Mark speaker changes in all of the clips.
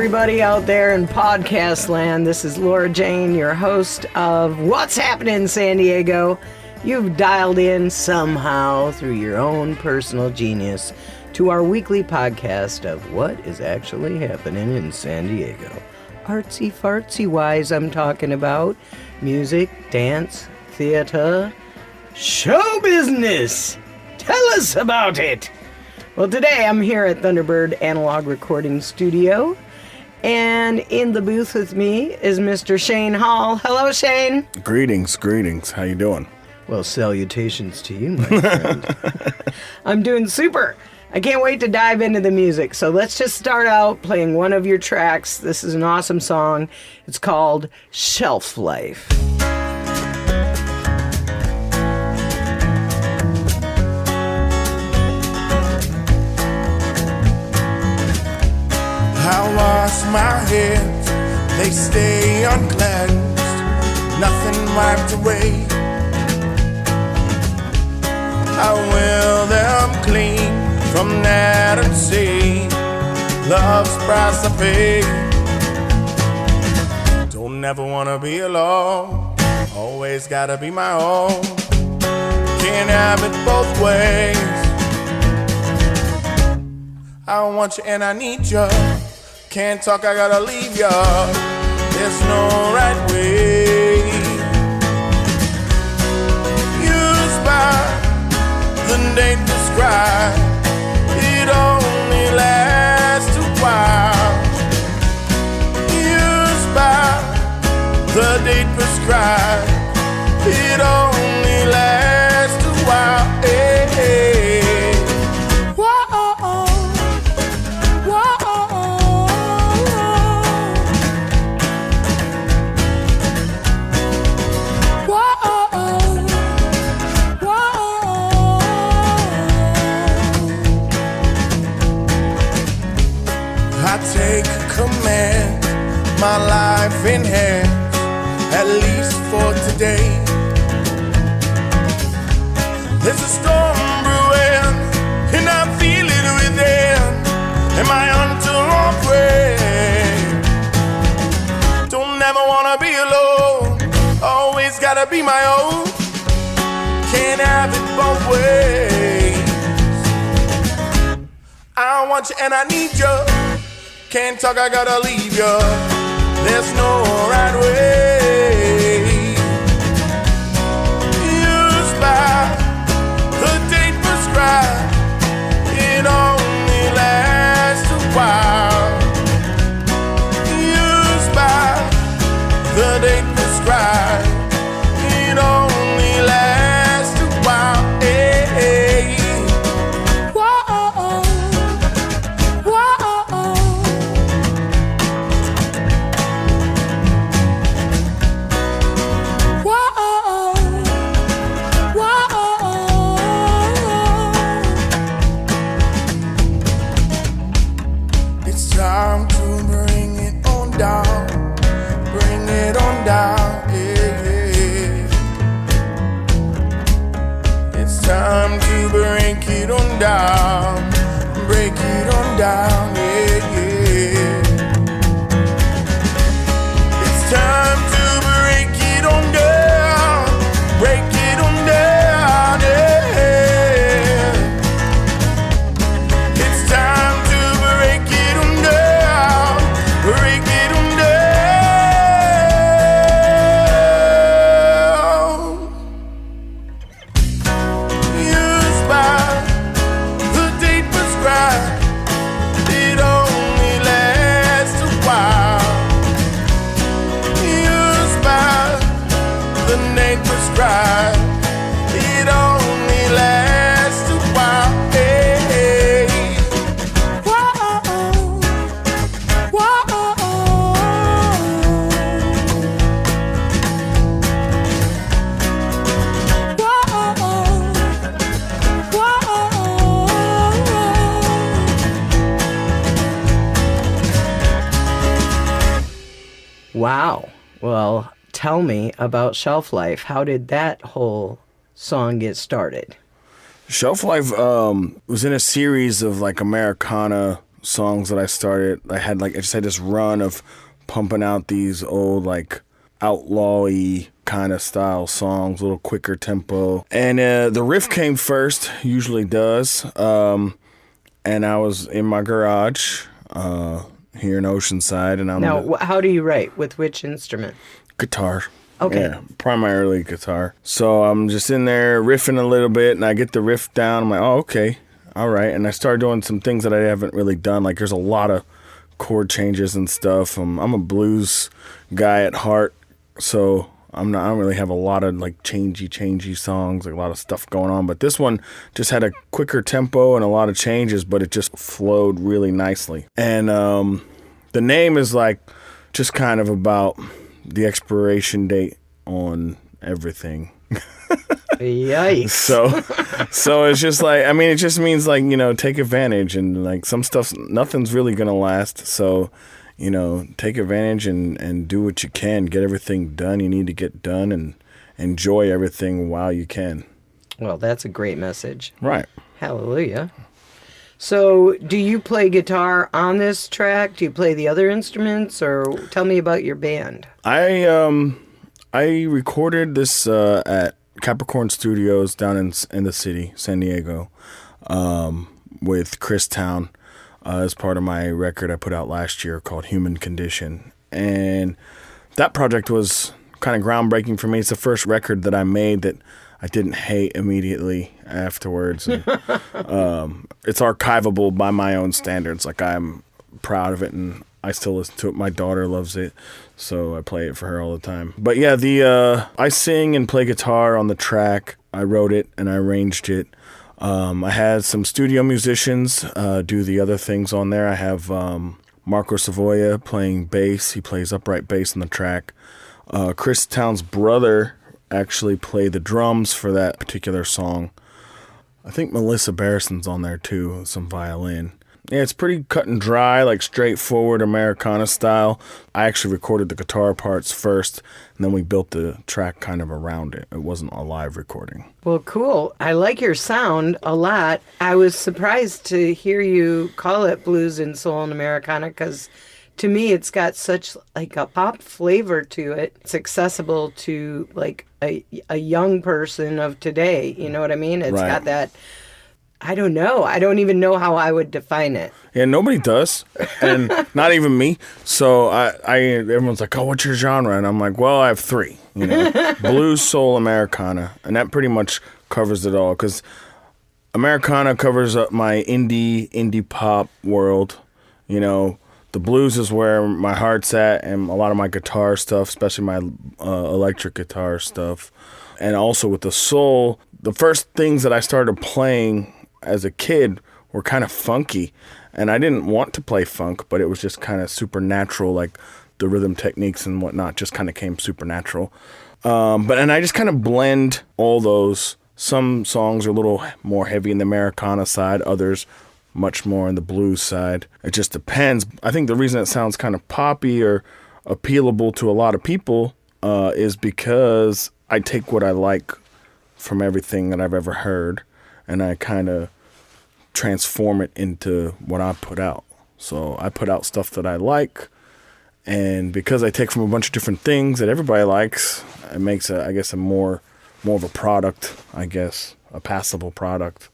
Speaker 1: everybody out there in podcast land. This is Laura Jane, your host of What's Happening in San Diego. You've dialed in somehow through your own personal genius to our weekly podcast of what is actually happening in San Diego. Artsy fartsy wise, I'm talking about music, dance, theater, show business. Tell us about it. Well, today I'm here at Thunderbird Analog Recording Studio, and in the booth with me is Mr. Shane Hall. Hello, Shane.
Speaker 2: Greetings. How you doing?
Speaker 1: Well, salutations to you, my friend. I'm doing super. I can't wait to dive into the music. So let's just start out playing one of your tracks. This is an awesome song. It's called Shelf Life.
Speaker 3: I wash my hands, they stay uncleansed, nothing wiped away. I will them clean from that unseen, love's price I pay. Don't ever wanna be alone, always gotta be my own. Can't have it both ways. I want you and I need you. Can't talk, I gotta leave ya. There's no right way. Used by the date prescribed, it only lasts a while. Used by the date prescribed, it only lasts a while. Hey, hey. Take command, my life in hand, at least for today. There's a storm brewing, and I feel it within. Am I unto or prey? Don't ever wanna be alone, always gotta be my own. Can't have it both ways. I want you and I need you. Can't talk, I gotta leave ya. There's no right way. Used by the date prescribed, it only lasts a while. Used by the date prescribed, it only lasts a while. Hey, hey. Time to bring it on down, yeah. It's time to break it on down, yeah. It's time to break it on down, yeah. It's time to break it on down, Used by the date prescribed, it only lasts a while. Used by the date prescribed, it only lasts a while. Hey, hey.
Speaker 1: Wow. Well, tell me about Shelf Life. How did that whole song get started?
Speaker 2: Shelf Life was in a series of like Americana songs that I started. I just had this run of pumping out these old like outlaw-y kind of style songs, a little quicker tempo. And the riff came first, usually does. And I was in my garage here in Oceanside. And
Speaker 1: how do you write? With which instrument?
Speaker 2: Guitar.
Speaker 1: Okay.
Speaker 2: Yeah, primarily guitar. So I'm just in there riffing a little bit, and I get the riff down. I'm like, oh, okay, all right. And I start doing some things that I haven't really done. Like there's a lot of chord changes and stuff. I'm a blues guy at heart, so I don't really have a lot of like changey songs, like a lot of stuff going on. But this one just had a quicker tempo and a lot of changes, but it just flowed really nicely. And the name is like just kind of about the expiration date on everything.
Speaker 1: Yikes.
Speaker 2: So it's just like, I mean, it just means like, you know, take advantage, and like some stuff, nothing's really gonna last. So, you know, take advantage and do what you can. Get everything done you need to get done, and enjoy everything while you can.
Speaker 1: Well, that's a great message.
Speaker 2: Right.
Speaker 1: Hallelujah. So, do you play guitar on this track? Do you play the other instruments, or tell me about your band?
Speaker 2: I recorded this at Capricorn Studios down in the city, San Diego, with Chris Town as part of my record I put out last year called Human Condition. And that project was kind of groundbreaking for me. It's the first record that I made that I didn't hate immediately afterwards. And, it's archivable by my own standards. Like, I'm proud of it, and I still listen to it. My daughter loves it, so I play it for her all the time. But yeah, I sing and play guitar on the track. I wrote it and I arranged it. I had some studio musicians do the other things on there. I have Marco Savoia playing bass. He plays upright bass on the track. Chris Town's brother actually played the drums for that particular song. I think Melissa Barrison's on there too, some violin. Yeah, it's pretty cut and dry, like straightforward Americana style. I actually recorded the guitar parts first, and then we built the track kind of around it. It wasn't a live recording.
Speaker 1: Well, cool. I like your sound a lot. I was surprised to hear you call it blues and soul and Americana, because to me it's got such like a pop flavor to it. It's accessible to like a young person of today. You know what I mean? It's
Speaker 2: Right.
Speaker 1: got that. I don't know. I don't even know how I would define it.
Speaker 2: Yeah, nobody does, and not even me. So everyone's like, "Oh, what's your genre?" And I'm like, "Well, I have three. You know, blues, soul, Americana, and that pretty much covers it all. Because Americana covers up my indie pop world. You know, the blues is where my heart's at, and a lot of my guitar stuff, especially my electric guitar stuff, and also with the soul. The first things that I started playing as a kid were kind of funky, and I didn't want to play funk, but it was just kind of supernatural, like the rhythm techniques and whatnot just kind of came supernatural. And I just kind of blend all those. Some songs are a little more heavy in the Americana side, others much more on the blues side. It just depends. I think the reason it sounds kind of poppy or appealable to a lot of people is because I take what I like from everything that I've ever heard, and I kind of transform it into what I put out. So I put out stuff that I like, and because I take from a bunch of different things that everybody likes, it makes a more of a product, I guess, a passable product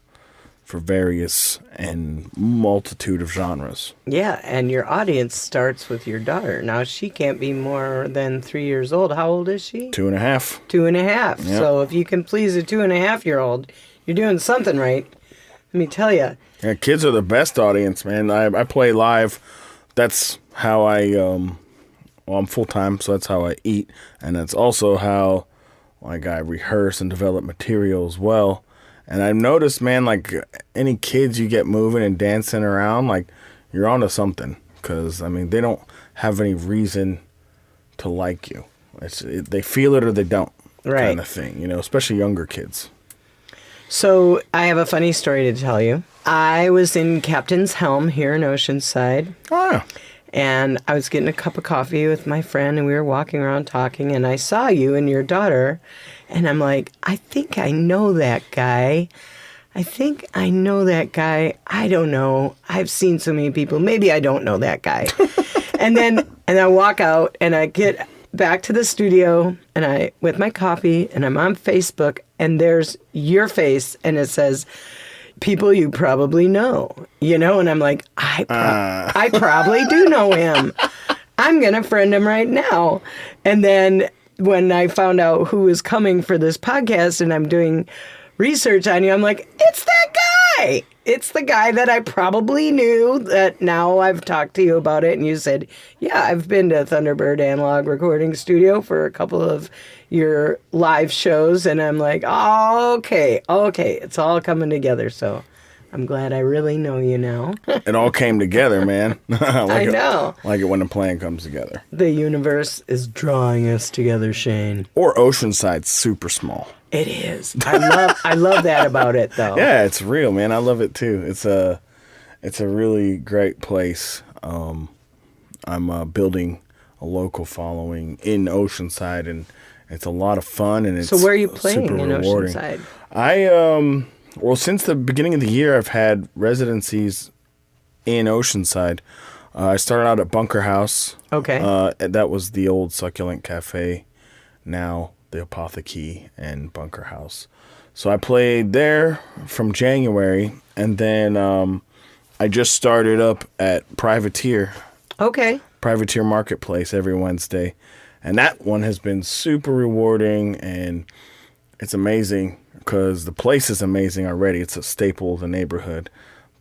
Speaker 2: for various and multitude of genres.
Speaker 1: Yeah, and your audience starts with your daughter. Now, she can't be more than 3 years old. How old is she?
Speaker 2: 2.5.
Speaker 1: 2.5.
Speaker 2: Yep.
Speaker 1: So if you can please a 2.5-year-old, you're doing something right. Let me tell you.
Speaker 2: Yeah, kids are the best audience, man. I play live. That's how I'm full-time, so that's how I eat. And that's also how like I rehearse and develop material as well. And I've noticed, man, like any kids you get moving and dancing around, like you're onto something. Because, I mean, they don't have any reason to like you. They feel it or they don't,
Speaker 1: right,
Speaker 2: kind of thing, you know, especially younger kids.
Speaker 1: So I have a funny story to tell you. I was in Captain's Helm here in Oceanside.
Speaker 2: Oh, yeah.
Speaker 1: And I was getting a cup of coffee with my friend, and we were walking around talking, and I saw you and your daughter, and I'm like, I think I know that guy. I think I know that guy. I don't know. I've seen so many people. Maybe I don't know that guy. and I walk out and I get back to the studio and I with my coffee and I'm on Facebook and there's your face and it says, people you probably know, and I'm like, I probably do know him. I'm going to friend him right now. And then when I found out who was coming for this podcast and I'm doing research on you, I'm like, it's that guy. It's the guy that I probably knew that now I've talked to you about it. And you said, yeah, I've been to Thunderbird Analog Recording Studio for a couple of your live shows. And I'm like, oh, okay. It's all coming together. So I'm glad I really know you now.
Speaker 2: It all came together, man.
Speaker 1: I know.
Speaker 2: Like it when a plan comes together.
Speaker 1: The universe is drawing us together, Shane.
Speaker 2: Or Oceanside's super small.
Speaker 1: It is. I love that about it, though.
Speaker 2: Yeah, it's real, man. I love it too. It's a really great place. I'm building a local following in Oceanside, and it's a lot of fun. And it's
Speaker 1: so where are you playing
Speaker 2: super
Speaker 1: in
Speaker 2: rewarding.
Speaker 1: Oceanside?
Speaker 2: Well, since the beginning of the year, I've had residencies in Oceanside. I started out at Bunker House.
Speaker 1: Okay.
Speaker 2: That was the old Succulent Cafe. Now the Apothecary and Bunker House. So I played there from January, and then I just started up at Privateer.
Speaker 1: Okay.
Speaker 2: Privateer Marketplace every Wednesday. And that one has been super rewarding, and it's amazing because the place is amazing already. It's a staple of the neighborhood.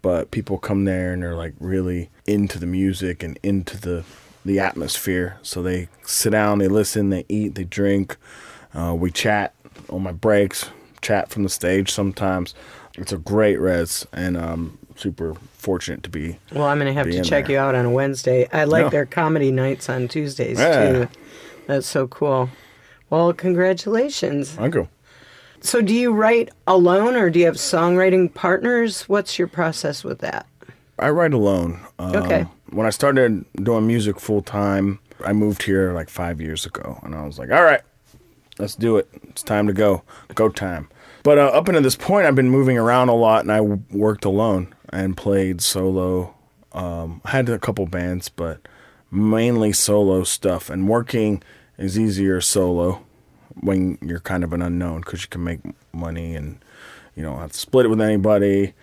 Speaker 2: But people come there and they're like really into the music and into the atmosphere. So they sit down, they listen, they eat, they drink. We chat on my breaks, chat from the stage sometimes. It's a great res, and I'm super fortunate to be.
Speaker 1: Well, I'm going to have to check you out on a Wednesday. I like their comedy nights on Tuesdays, too. That's so cool. Well, congratulations.
Speaker 2: Thank you.
Speaker 1: So do you write alone, or do you have songwriting partners? What's your process with that?
Speaker 2: I write alone.
Speaker 1: Okay.
Speaker 2: When I started doing music full time, I moved here like 5 years ago, and I was like, all right, let's do it. It's time to go. Go time. But up until this point, I've been moving around a lot, and I worked alone and played solo. I had a couple bands, but mainly solo stuff. And working is easier solo when you're kind of an unknown because you can make money and you don't have to split it with anybody.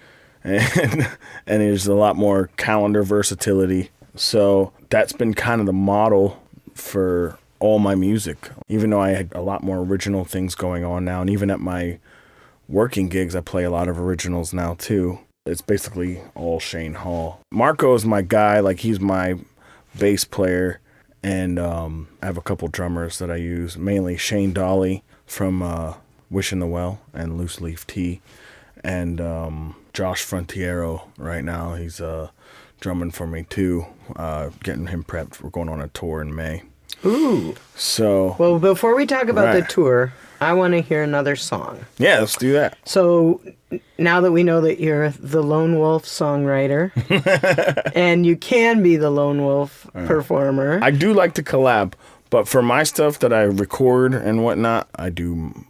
Speaker 2: And there's a lot more calendar versatility. So that's been kind of the model for all my music, even though I had a lot more original things going on now. And even at my working gigs, I play a lot of originals now too. It's basically all Shane Hall. Marco is my guy, like he's my bass player. And I have a couple drummers that I use, mainly Shane Dolly from Wishing the Well and Loose Leaf Tea. And Josh Frontiero right now, he's drumming for me too, getting him prepped. We're going on a tour in May.
Speaker 1: Ooh.
Speaker 2: So.
Speaker 1: Well, before we talk about the tour, I want to hear another song.
Speaker 2: Yeah, let's do that.
Speaker 1: So now that we know that you're the lone wolf songwriter, and you can be the lone wolf performer.
Speaker 2: I do like to collab, but for my stuff that I record and whatnot, I do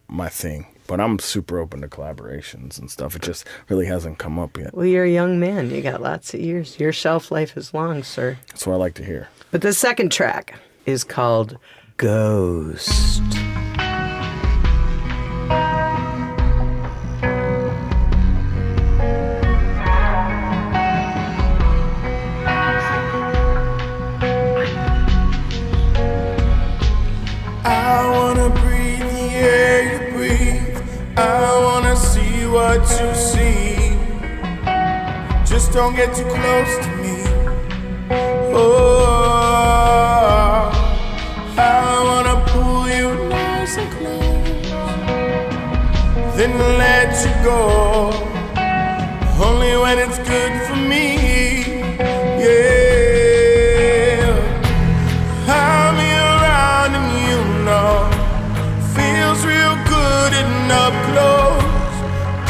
Speaker 2: my thing. But I'm super open to collaborations and stuff. It just really hasn't come up yet.
Speaker 1: Well, you're a young man. You got lots of years. Your shelf life is long, sir.
Speaker 2: That's what I like to hear.
Speaker 1: But the second track is called Ghost.
Speaker 3: I wanna breathe the air you breathe. I wanna see what you see. Just don't get too close to me. Oh, I wanna pull you nice and close, then let you go. Only when it's good for me. Yeah, I'm around and you know, feels real good and up close.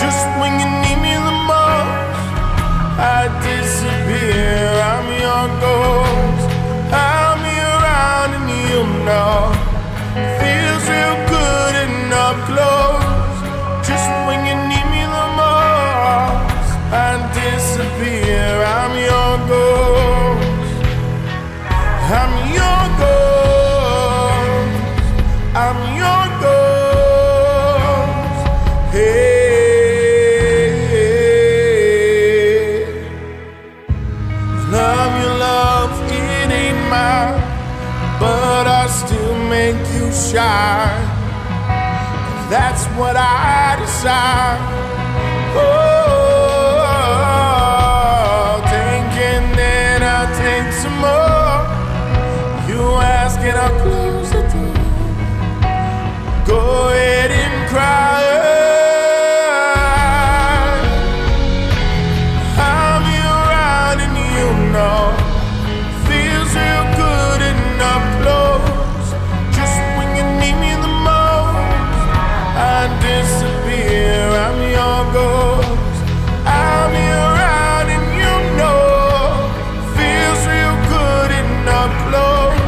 Speaker 3: Just when you need me the most, I disappear. I'm your ghost. I'm around and you know, feels real good and up close. Just when you need me the most. I'm your ghost. Hey. Love your love, it ain't mine, but I still make you shine. That's what I decide. Oh, thinking that I'll take some more. You ask and I'll close the door. Go ahead and cry. I'm here around and you know. Feels real good and up close. Just when you need me the most, I disappear. I'm your ghost. I'm here around and you know. Feels real good and up close.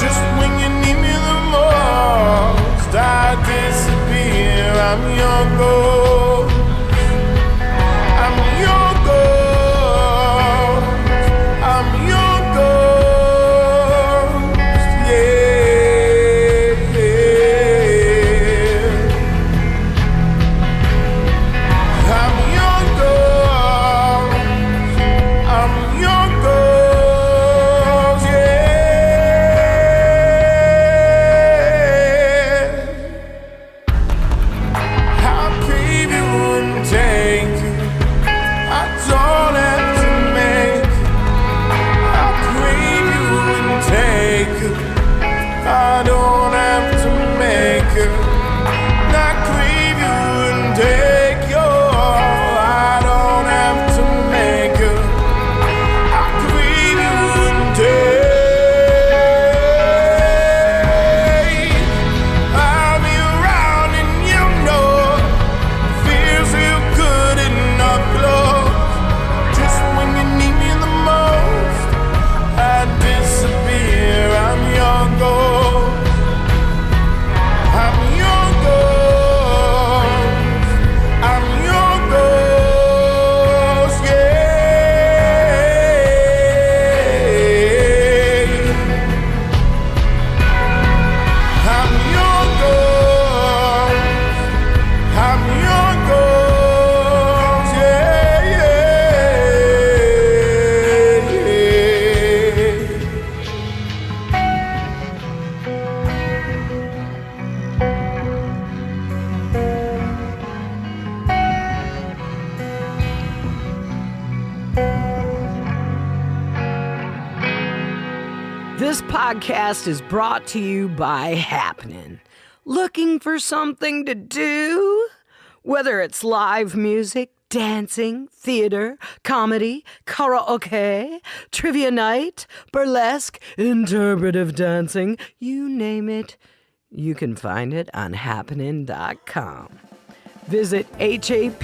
Speaker 3: Just when you need me the most, I disappear. I'm your ghost. I'm your ghost. I'm your ghost. Yeah, yeah. I'm your ghost. I'm your ghost. Yeah. I'll crave you and take you. I don't have to make you. I'll crave you and take you. I don't have to make you. I crave you and take you. I don't have to make you. I crave you and take. I'm around and you know. Feels real good and up close. Just when you need me the most, I disappear. I'm your ghost. I'm your ghost. I'm your ghost. Yeah. I'm your ghost. I'm your ghost. Yeah,
Speaker 1: This podcast is brought to you by Hapnyn. Looking for something to do? Whether it's live music, dancing, theater, comedy, karaoke, trivia night, burlesque, interpretive dancing, you name it, you can find it on hapnyn.com. Visit hapnyn.com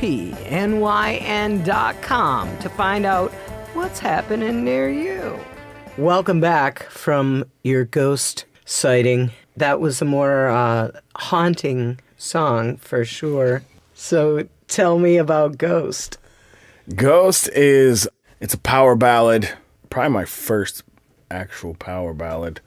Speaker 1: to find out what's happening near you. Welcome back from your ghost sighting. That was a more haunting song for sure. So tell me about Ghost.
Speaker 2: Ghost it's a power ballad. Probably my first actual power ballad.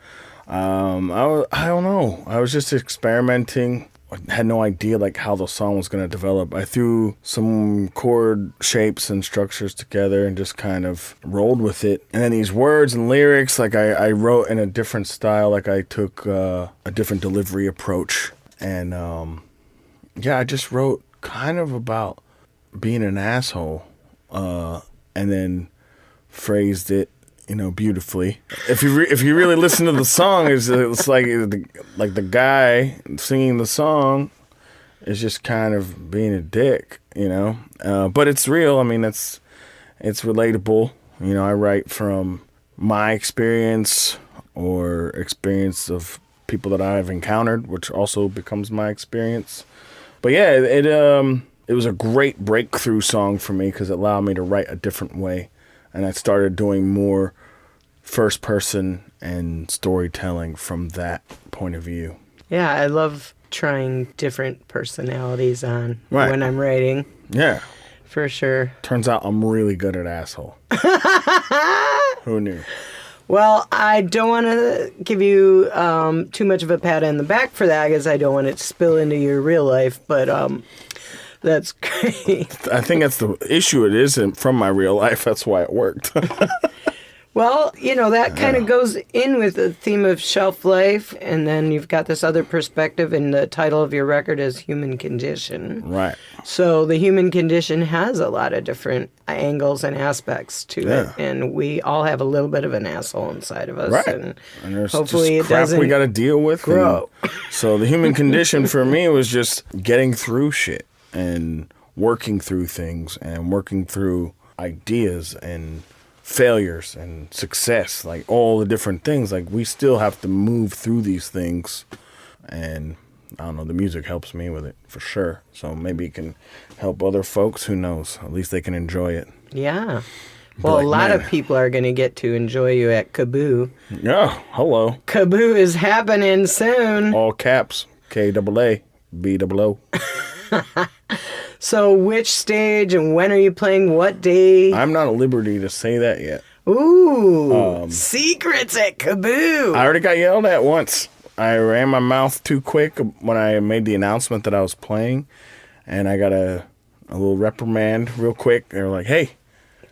Speaker 2: I don't know. I was just experimenting. I had no idea like how the song was going to develop. I threw some chord shapes and structures together and just kind of rolled with it. And then these words and lyrics, like I wrote in a different style, like I took a different delivery approach. And I just wrote kind of about being an asshole, and then phrased it, beautifully. If you really listen to the song, it's like the guy singing the song is just kind of being a dick, But it's real. I mean, it's relatable. I write from my experience or experience of people that I've encountered, which also becomes my experience. But yeah, it was a great breakthrough song for me because it allowed me to write a different way. And I started doing more first person and storytelling from that point of view.
Speaker 1: Yeah, I love trying different personalities on
Speaker 2: Right.
Speaker 1: when I'm writing.
Speaker 2: Yeah.
Speaker 1: For sure.
Speaker 2: Turns out I'm really good at asshole. Who knew?
Speaker 1: Well, I don't want to give you too much of a pat on the back for that, because I don't want it to spill into your real life, but that's great.
Speaker 2: I think that's the issue. It isn't from my real life. That's why it worked.
Speaker 1: Well, that kind of goes in with the theme of shelf life, and then you've got this other perspective, and the title of your record is Human Condition.
Speaker 2: Right.
Speaker 1: So the human condition has a lot of different angles and aspects to it, and we all have a little bit of an asshole inside of us.
Speaker 2: Right.
Speaker 1: And
Speaker 2: there's
Speaker 1: hopefully
Speaker 2: just
Speaker 1: it
Speaker 2: crap
Speaker 1: doesn't
Speaker 2: we got to deal with.
Speaker 1: grow.
Speaker 2: So the human condition for me was just getting through shit and working through things and working through ideas and failures and success, like all the different things. Like, we still have to move through these things, and I don't know, the music helps me with it for sure. So maybe it can help other folks. Who knows? At least they can enjoy it.
Speaker 1: Yeah. Well,
Speaker 2: like,
Speaker 1: a lot
Speaker 2: man.
Speaker 1: of people are going to get to enjoy you at Kaboo.
Speaker 2: Yeah, hello.
Speaker 1: Kaboo is happening soon.
Speaker 2: All caps, KAABOO.
Speaker 1: So which stage and when are you playing what day?
Speaker 2: I'm not at liberty to say that yet.
Speaker 1: Ooh, secrets at Kaboo.
Speaker 2: I already got yelled at once. I ran my mouth too quick when I made the announcement that I was playing, and I got a little reprimand real quick. They were like, hey,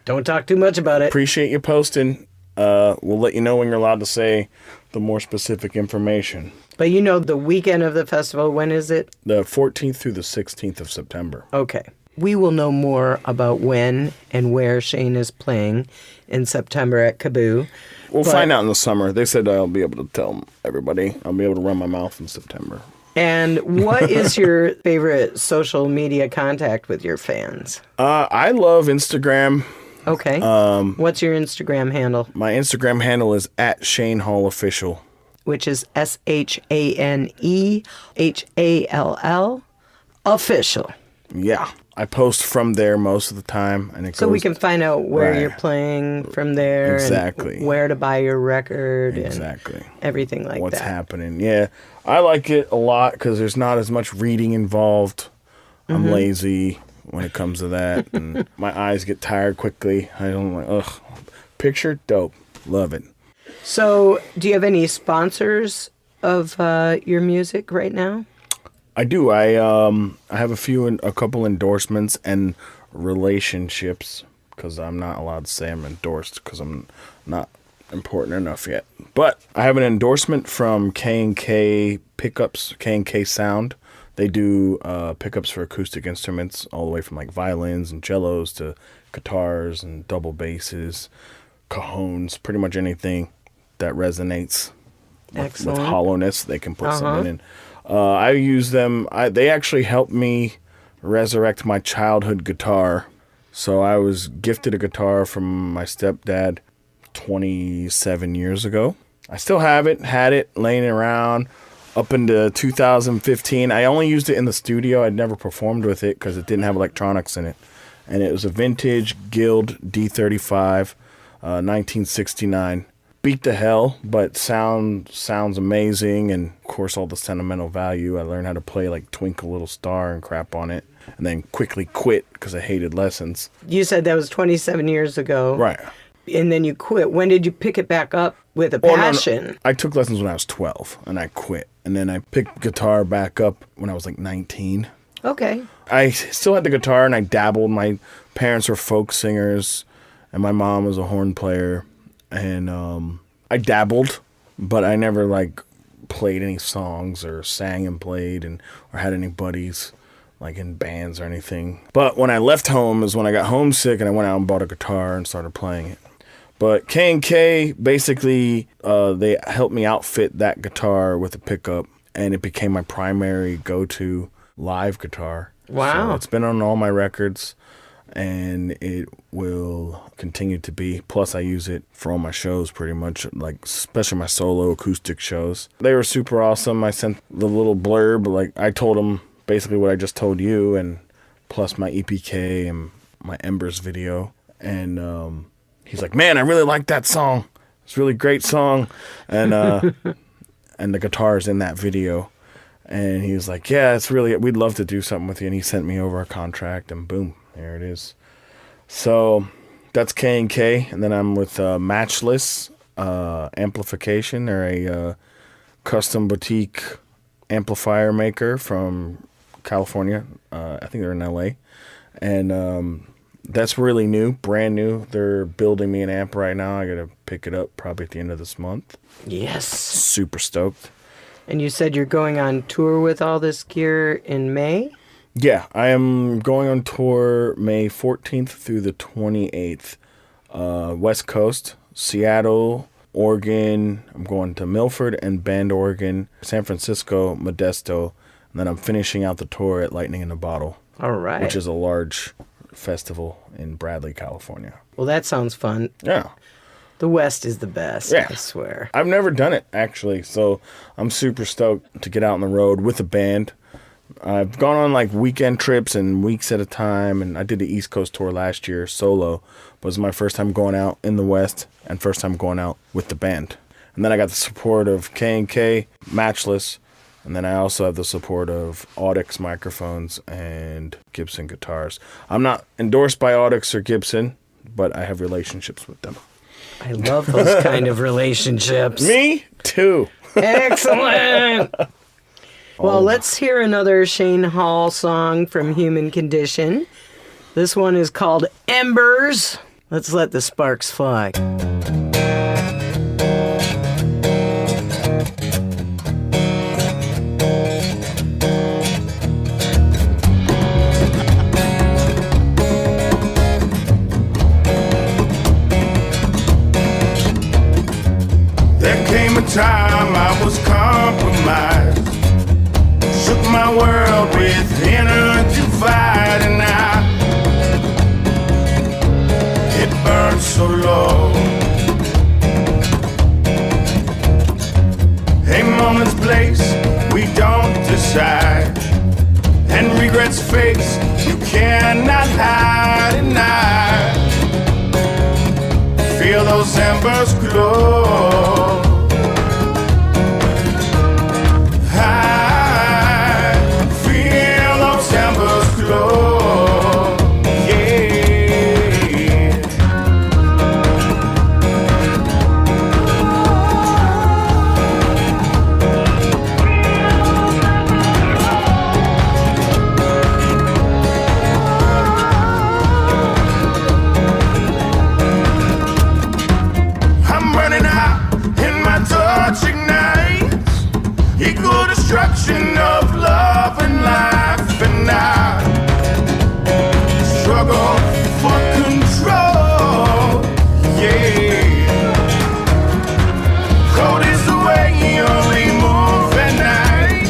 Speaker 1: don't talk too much about it.
Speaker 2: appreciate you posting. We'll let you know when you're allowed to say the more specific information.
Speaker 1: But the weekend of the festival, when is it?
Speaker 2: The 14th through the 16th of September.
Speaker 1: Okay. We will know more about when and where Shane is playing in September at Kaboo.
Speaker 2: We'll find out in the summer. They said I'll be able to tell everybody. I'll be able to run my mouth in September.
Speaker 1: And what is your favorite social media contact with your fans?
Speaker 2: I love Instagram.
Speaker 1: Okay. What's your Instagram handle?
Speaker 2: My Instagram handle is @ShaneHallOfficial.
Speaker 1: Which is ShaneHall official.
Speaker 2: Yeah. I post from there most of the time. And
Speaker 1: So we can find out where you're playing from there.
Speaker 2: Exactly.
Speaker 1: And where to buy your record.
Speaker 2: Exactly.
Speaker 1: And everything like
Speaker 2: What's
Speaker 1: that.
Speaker 2: happening. Yeah. I like it a lot because there's not as much reading involved. I'm lazy when it comes to that. And my eyes get tired quickly. I don't like, picture, dope. Love it.
Speaker 1: So do you have any sponsors of your music right now?
Speaker 2: I do. I have a couple endorsements and relationships, because I'm not allowed to say I'm endorsed because I'm not important enough yet. But I have an endorsement from K&K Pickups, K&K Sound. They do pickups for acoustic instruments, all the way from like violins and cellos to guitars and double basses, cajones, pretty much anything that resonates with hollowness. They can put something in. I use them. They actually helped me resurrect my childhood guitar. So I was gifted a guitar from my stepdad 27 years ago. I still have it, had it laying around up into 2015. I only used it in the studio. I'd never performed with it because it didn't have electronics in it. And it was a vintage Guild D35, 1969. Beat the hell, but sounds amazing, and of course all the sentimental value. I learned how to play like Twinkle Little Star and crap on it, and then quickly quit because I hated lessons.
Speaker 1: You said that was 27 years ago.
Speaker 2: Right.
Speaker 1: And then you quit. When did you pick it back up with a passion?
Speaker 2: No. I took lessons when I was 12, and I quit. And then I picked guitar back up when I was like 19.
Speaker 1: Okay.
Speaker 2: I still had the guitar, and I dabbled. My parents were folk singers, and my mom was a horn player. And I dabbled, but I never like played any songs or sang and played or had any buddies like in bands or anything. But when I left home is when I got homesick and I went out and bought a guitar and started playing it. But K&K, basically, they helped me outfit that guitar with a pickup, and it became my primary go-to live guitar.
Speaker 1: Wow.
Speaker 2: So it's been on all my records, and it will continue to be. Plus, I use it for all my shows pretty much, like especially my solo acoustic shows. They were super awesome. I sent the little blurb, like I told them basically what I just told you, and plus my EPK and my Embers video. And he's like, man, I really like that song. It's a really great song. And and the guitar's in that video. And he was like, yeah, it's really, we'd love to do something with you. And he sent me over a contract, and boom, there it is. So that's K&K. And then I'm with Matchless. Amplification. They're a custom boutique amplifier maker from California. I think they're in LA. And that's really new, brand new. They're building me an amp right now. I got to pick it up probably at the end of this month.
Speaker 1: Yes.
Speaker 2: Super stoked.
Speaker 1: And you said you're going on tour with all this gear in May?
Speaker 2: Yeah, I am going on tour May 14th through the 28th. West Coast, Seattle, Oregon. I'm going to Milford and Bend, Oregon, San Francisco, Modesto, and then I'm finishing out the tour at Lightning in a Bottle.
Speaker 1: All right.
Speaker 2: Which is a large festival in Bradley, California.
Speaker 1: Well, that sounds fun.
Speaker 2: Yeah.
Speaker 1: The West is the best,
Speaker 2: Yeah.
Speaker 1: I swear.
Speaker 2: I've never done it, actually, so I'm super stoked to get out on the road with a band. I've gone on like weekend trips and weeks at a time, and I did the East Coast tour last year solo. But it was my first time going out in the West and first time going out with the band. And then I got the support of K&K, Matchless, and then I also have the support of Audix microphones and Gibson guitars. I'm not endorsed by Audix or Gibson, but I have relationships with them.
Speaker 1: I love those kind of relationships.
Speaker 2: Me too.
Speaker 1: Excellent. Well, let's hear another Shane Hall song from Human Condition. This one is called Embers. Let's let the sparks fly.
Speaker 3: There came a time I was compromised. Shook my world with inner divide, and it burned so low. A moment's place we don't decide, and regret's face you cannot hide, and I feel those embers glow. Destruction of love and life, and I struggle for control. Yeah, cold is the way you only move at night,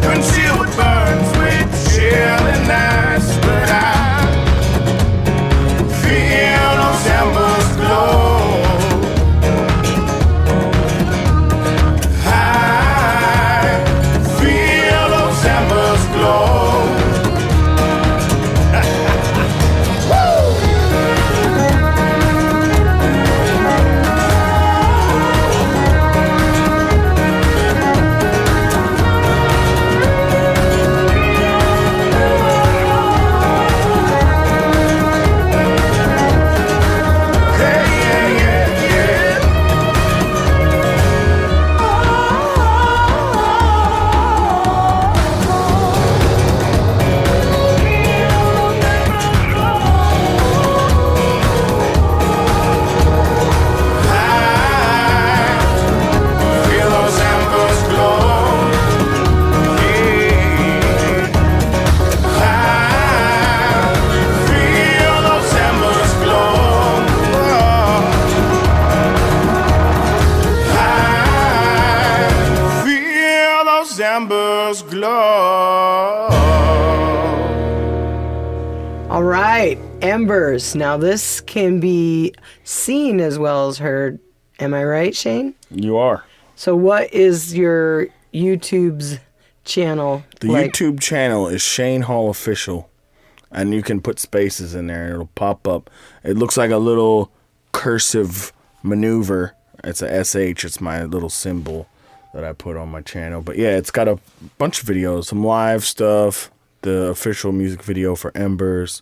Speaker 3: concealed burns with chill and ice, but I feel those embers glow. Embers glow.
Speaker 1: All right, Embers. Now this can be seen as well as heard. Am I right, Shane?
Speaker 2: You are.
Speaker 1: So what is your YouTube's channel?
Speaker 2: The YouTube channel is Shane Hall Official, and you can put spaces in there and it'll pop up. It looks like a little cursive maneuver. It's a SH. It's my little symbol that I put on my channel. But yeah, it's got a bunch of videos, some live stuff, the official music video for Embers,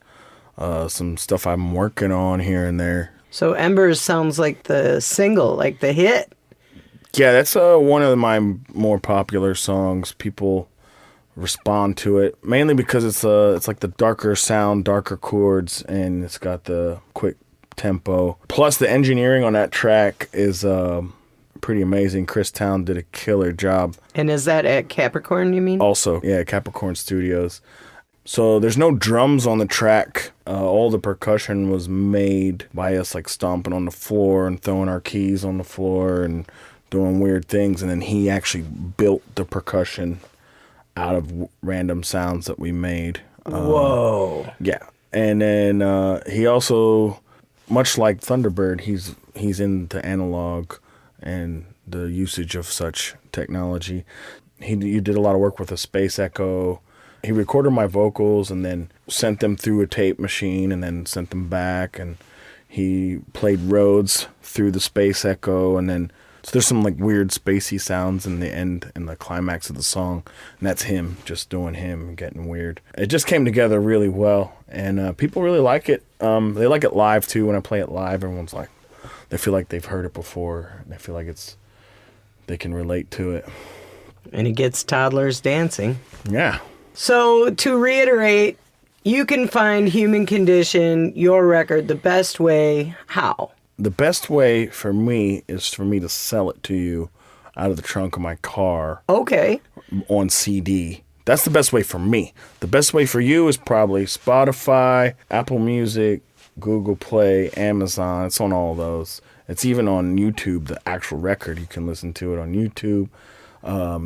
Speaker 2: some stuff I'm working on here and there.
Speaker 1: So Embers sounds like the single, like the hit.
Speaker 2: Yeah, that's one of my more popular songs. People respond to it mainly because it's like the darker sound, darker chords, and it's got the quick tempo. Plus, the engineering on that track is pretty amazing. Chris Town did a killer job.
Speaker 1: And is that at Capricorn, you mean?
Speaker 2: Also, yeah, Capricorn Studios. So there's no drums on the track. All the percussion was made by us, like stomping on the floor and throwing our keys on the floor and doing weird things. And then he actually built the percussion out of random sounds that we made.
Speaker 1: Whoa.
Speaker 2: Yeah. And then he also, much like Thunderbird, he's into analog and the usage of such technology. He did a lot of work with a Space Echo. He recorded my vocals and then sent them through a tape machine and then sent them back. And he played Rhodes through the Space Echo. And then so there's some like weird spacey sounds in the end and the climax of the song. And that's him just doing him and getting weird. It just came together really well. And people really like it. They like it live too. When I play it live, everyone's like, they feel like they've heard it before. They feel like they can relate to it.
Speaker 1: And it gets toddlers dancing.
Speaker 2: Yeah.
Speaker 1: So, to reiterate, you can find Human Condition, your record, the best way. How?
Speaker 2: The best way for me is for me to sell it to you out of the trunk of my car.
Speaker 1: Okay.
Speaker 2: On CD. That's the best way for me. The best way for you is probably Spotify, Apple Music, Google Play, Amazon. It's on all those. It's even on YouTube, the actual record. You can listen to it on YouTube.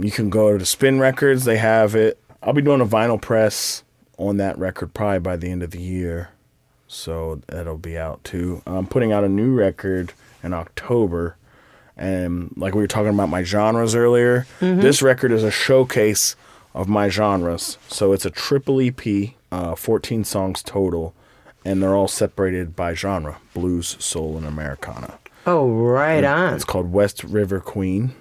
Speaker 2: You can go to Spin Records. They have it. I'll be doing a vinyl press on that record probably by the end of the year. So that'll be out too. I'm putting out a new record in October. And like we were talking about my genres earlier, this record is a showcase of my genres. So it's a triple EP, 14 songs total. And they're all separated by genre, blues, soul, and Americana.
Speaker 1: Oh, right on.
Speaker 2: It's called West River Queen.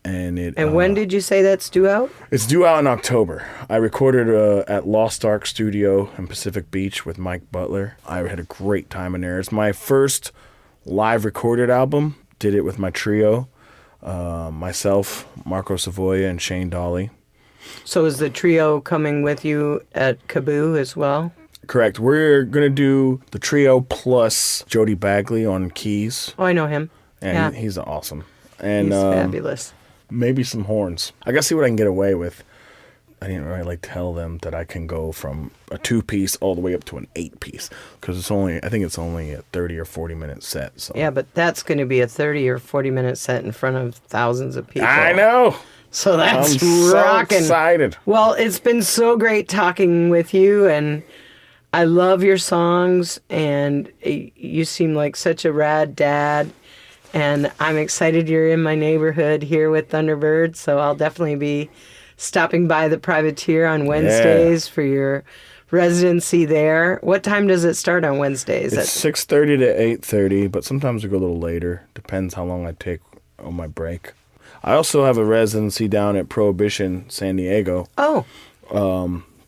Speaker 2: And
Speaker 1: when did you say that's due out?
Speaker 2: It's due out in October. I recorded at Lost Ark Studio in Pacific Beach with Mike Butler. I had a great time in there. It's my first live recorded album. Did it with my trio, myself, Marco Savoia, and Shane Dawley.
Speaker 1: So is the trio coming with you at Kaboo as well?
Speaker 2: Correct. We're going to do the trio plus Jody Bagley on keys.
Speaker 1: Oh, I know him.
Speaker 2: And he's awesome. And
Speaker 1: he's fabulous.
Speaker 2: Maybe some horns. I gotta see what I can get away with. I didn't really tell them that I can go from a 2-piece all the way up to an 8-piece because I think it's only a 30 or 40-minute set. So.
Speaker 1: Yeah, but that's going to be a 30 or 40-minute set in front of thousands of people.
Speaker 2: I know.
Speaker 1: So that's
Speaker 2: I'm
Speaker 1: rocking.
Speaker 2: So excited.
Speaker 1: Well, it's been so great talking with you, and I love your songs, and you seem like such a rad dad. And I'm excited you're in my neighborhood here with Thunderbird, so I'll definitely be stopping by the Privateer on Wednesdays for your residency there. What time does it start on Wednesdays?
Speaker 2: It's 6:30 to 8:30, but sometimes we go a little later. Depends how long I take on my break. I also have a residency down at Prohibition San Diego.
Speaker 1: Oh.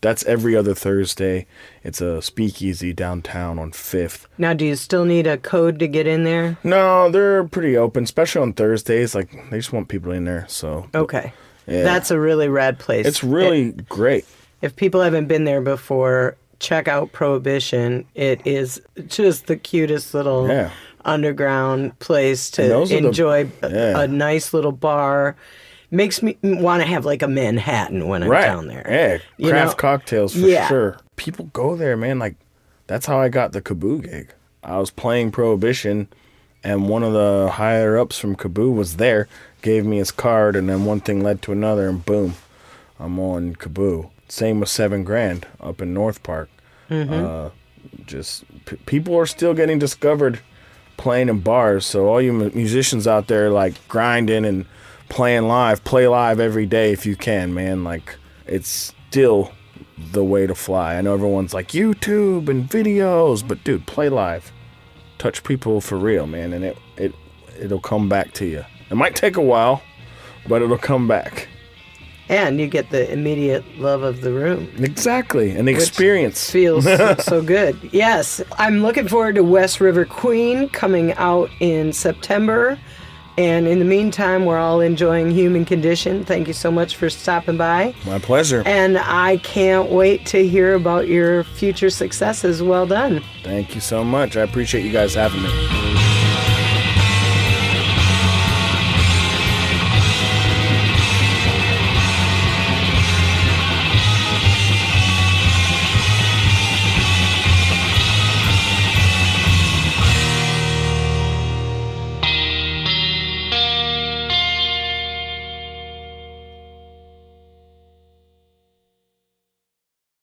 Speaker 2: That's every other Thursday. It's a speakeasy downtown on 5th.
Speaker 1: Now, do you still need a code to get in there?
Speaker 2: No, they're pretty open, especially on Thursdays. They just want people in there. So
Speaker 1: okay.
Speaker 2: Yeah.
Speaker 1: That's a really rad place.
Speaker 2: It's really great.
Speaker 1: If people haven't been there before, check out Prohibition. It is just the cutest little underground place to enjoy a nice little bar. Makes me want to have like a Manhattan when I'm down there.
Speaker 2: Yeah, craft cocktails for sure. People go there, man. Like, that's how I got the Kaboo gig. I was playing Prohibition, and one of the higher-ups from Kaboo was there, gave me his card, and then one thing led to another, and boom, I'm on Kaboo. Same with 7 Grand up in North Park. People are still getting discovered playing in bars, so all you musicians out there, like, grinding and playing live, play live every day if you can, man. Like, it's still the way to fly. I know everyone's like YouTube and videos, but dude, play live. Touch people for real, man, and it'll come back to you. It might take a while, but it'll come back.
Speaker 1: And you get the immediate love of the room.
Speaker 2: Exactly. And the experience.
Speaker 1: Feels so good. Yes. I'm looking forward to West River Queen coming out in September. And in the meantime, we're all enjoying Human Condition. Thank you so much for stopping by.
Speaker 2: My pleasure.
Speaker 1: And I can't wait to hear about your future successes. Well done.
Speaker 2: Thank you so much. I appreciate you guys having me.